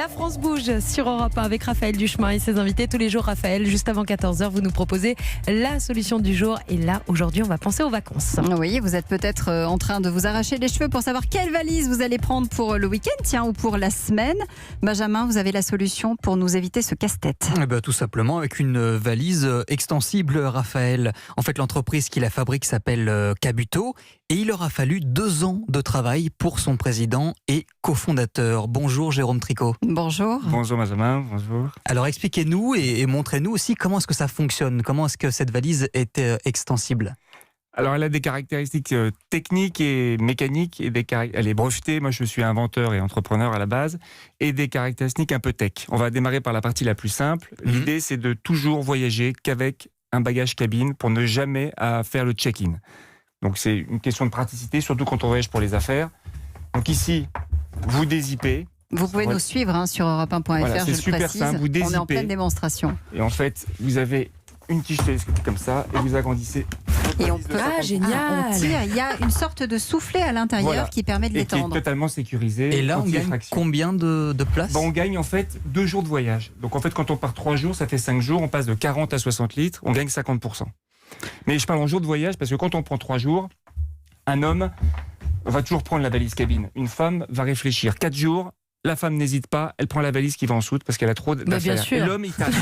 La France bouge sur Europe 1 avec Raphaël Duchemin et ses invités tous les jours. Raphaël, juste avant 14h, vous nous proposez la solution du jour. Et là, aujourd'hui, on va penser aux vacances. Oui, vous êtes peut-être en train de vous arracher les cheveux pour savoir quelle valise vous allez prendre pour le week-end, ou pour la semaine. Benjamin, vous avez la solution pour nous éviter ce casse-tête. Tout simplement avec une valise extensible, Raphaël. En fait, l'entreprise qui la fabrique s'appelle Kabuto et il aura fallu 2 ans de travail pour son président et cofondateur. Bonjour Jérôme Tricot. Bonjour. Bonjour Benjamin, bonjour. Alors expliquez-nous et montrez-nous aussi comment est-ce que ça fonctionne, comment est-ce que cette valise est extensible. Alors elle a des caractéristiques techniques et mécaniques, et elle est brevetée, moi je suis inventeur et entrepreneur à la base, et des caractéristiques un peu tech. On va démarrer par la partie la plus simple. L'idée c'est de toujours voyager qu'avec un bagage cabine pour ne jamais faire le check-in. Donc c'est une question de praticité, surtout quand on voyage pour les affaires. Donc ici, vous dézippez. Vous pouvez nous suivre sur europe1.fr, voilà, c'est super simple, vous dézippez. On est en pleine démonstration. Et en fait, vous avez une tige télescopique comme ça, et vous agrandissez. Et on peut, génial. on tire, il y a une sorte de soufflet à l'intérieur qui permet de l'étendre. Et qui est totalement sécurisé. Et là, on gagne combien de place ? On gagne en fait 2 jours de voyage. Donc en fait, quand on part 3 jours, ça fait 5 jours, on passe de 40 à 60 litres, on gagne 50%. Mais je parle en jours de voyage parce que quand on prend 3 jours, un homme va toujours prendre la valise cabine. Une femme va réfléchir. 4 jours, la femme n'hésite pas, elle prend la valise qui va en soute parce qu'elle a trop d'affaires. Et l'homme, il tasse.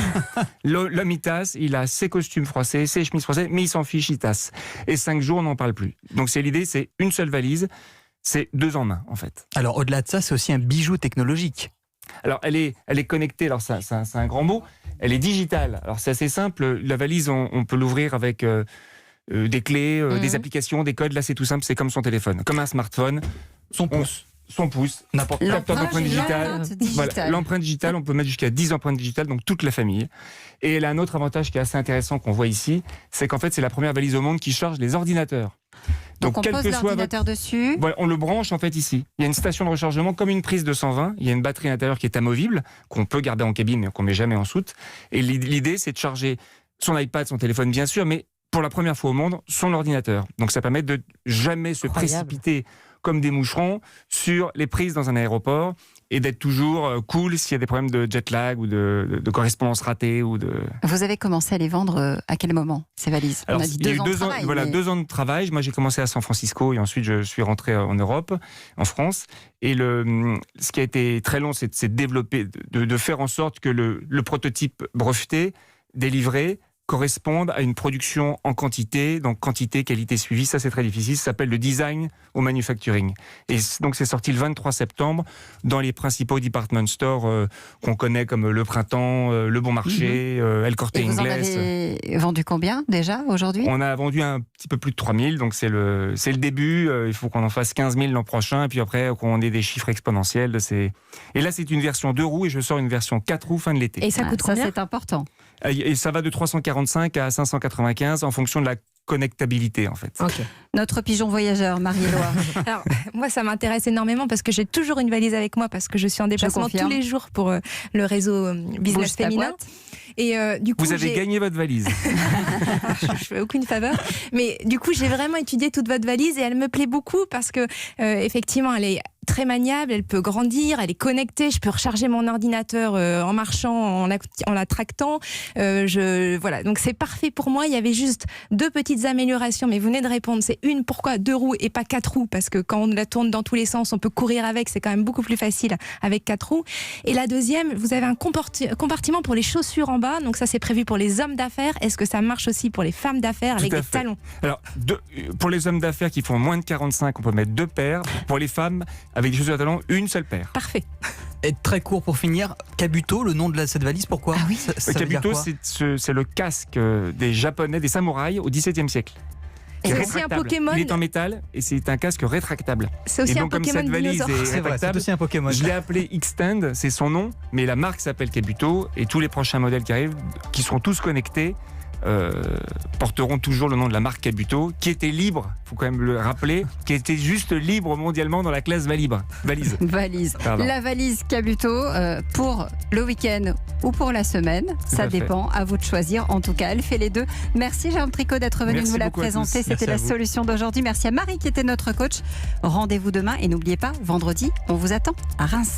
L'homme, il tasse, il a ses costumes froissés, ses chemises froissées, mais il s'en fiche, il tasse. Et 5 jours, on n'en parle plus. Donc l'idée, c'est une seule valise, c'est 2 en 1 en fait. Alors au-delà de ça, c'est aussi un bijou technologique. Alors elle est connectée, alors c'est un grand mot, elle est digitale. Alors c'est assez simple, la valise, on peut l'ouvrir avec des clés, des applications, des codes. Là, c'est tout simple, c'est comme son téléphone, comme un smartphone. Son pouce, n'importe quelle empreinte digitale. Voilà, l'empreinte digitale, on peut mettre jusqu'à 10 empreintes digitales, donc toute la famille. Et elle a un autre avantage qui est assez intéressant qu'on voit ici, c'est qu'en fait, c'est la première valise au monde qui charge les ordinateurs. Donc on pose l'ordinateur dessus. Voilà, on le branche en fait ici. Il y a une station de rechargement comme une prise de 120. Il y a une batterie à l'intérieur qui est amovible, qu'on peut garder en cabine, mais qu'on ne met jamais en soute. Et l'idée, c'est de charger son iPad, son téléphone bien sûr, mais pour la première fois au monde, son ordinateur. Donc ça permet de jamais se précipiter comme des moucherons sur les prises dans un aéroport et d'être toujours cool s'il y a des problèmes de jet lag ou de correspondance ratée. Vous avez commencé à les vendre à quel moment, ces valises? Alors, on a dit 2 ans de travail. Voilà, 2 ans de travail. Moi, j'ai commencé à San Francisco et ensuite je suis rentré en Europe, en France. Et ce qui a été très long, c'est de développer, de faire en sorte que le prototype breveté, délivré, correspondent à une production en quantité, donc quantité, qualité suivie, ça c'est très difficile, ça s'appelle le design au manufacturing. Et donc c'est sorti le 23 septembre dans les principaux department stores qu'on connaît comme Le Printemps, Le Bon Marché, El Corte Inglés. Vous en avez vendu combien déjà aujourd'hui? On a vendu un petit peu plus de 3000, donc c'est le début, il faut qu'on en fasse 15 000 l'an prochain, et puis après qu'on ait des chiffres exponentiels. Et là c'est une version 2 roues et je sors une version 4 roues fin de l'été. Et ça coûte combien? Ça c'est important. Et ça va de 345 à 595 en fonction de la connectabilité en fait. Okay. Notre pigeon voyageur, Marie-Éloi. Alors, moi, ça m'intéresse énormément parce que j'ai toujours une valise avec moi parce que je suis en déplacement tous les jours pour le réseau Business Féminin. Et du coup, vous avez gagné votre valise. Je fais aucune faveur. Mais du coup, j'ai vraiment étudié toute votre valise et elle me plaît beaucoup parce que effectivement, elle est très maniable, elle peut grandir, elle est connectée, je peux recharger mon ordinateur en marchant, en la tractant. Voilà, donc c'est parfait pour moi. Il y avait juste 2 petites améliorations, mais vous venez de répondre. C'est une, pourquoi 2 roues et pas 4 roues? Parce que quand on la tourne dans tous les sens, on peut courir avec, c'est quand même beaucoup plus facile avec 4 roues. Et la deuxième, vous avez un compartiment pour les chaussures en bas, donc ça c'est prévu pour les hommes d'affaires. Est-ce que ça marche aussi pour les femmes d'affaires avec des talons? Alors, pour les hommes d'affaires qui font moins de 45, on peut mettre 2 paires. Pour les femmes avec des chaussures à talons, une seule paire. Parfait. Et très court pour finir, Kabuto, le nom de cette valise, pourquoi? Ah oui. Kabuto, c'est le casque des Japonais, des samouraïs au XVIIe siècle. C'est aussi un Pokémon. Il est en métal et c'est un casque rétractable. C'est aussi un Pokémon comme cette valise dinosaure. est rétractable, c'est aussi un Pokémon. Je l'ai appelé Xtend, c'est son nom, mais la marque s'appelle Kabuto et tous les prochains modèles qui arrivent, qui seront tous connectés, porteront toujours le nom de la marque Kabuto, qui était libre, il faut quand même le rappeler, qui était juste libre mondialement dans la classe valise. Pardon. La valise Kabuto pour le week-end ou pour la semaine, ça dépend, à vous de choisir. En tout cas, elle fait les deux. Merci Jérôme Tricot d'être venu nous la présenter. C'était la solution d'aujourd'hui. Merci à Marie qui était notre coach. Rendez-vous demain et n'oubliez pas, vendredi, on vous attend à Reims.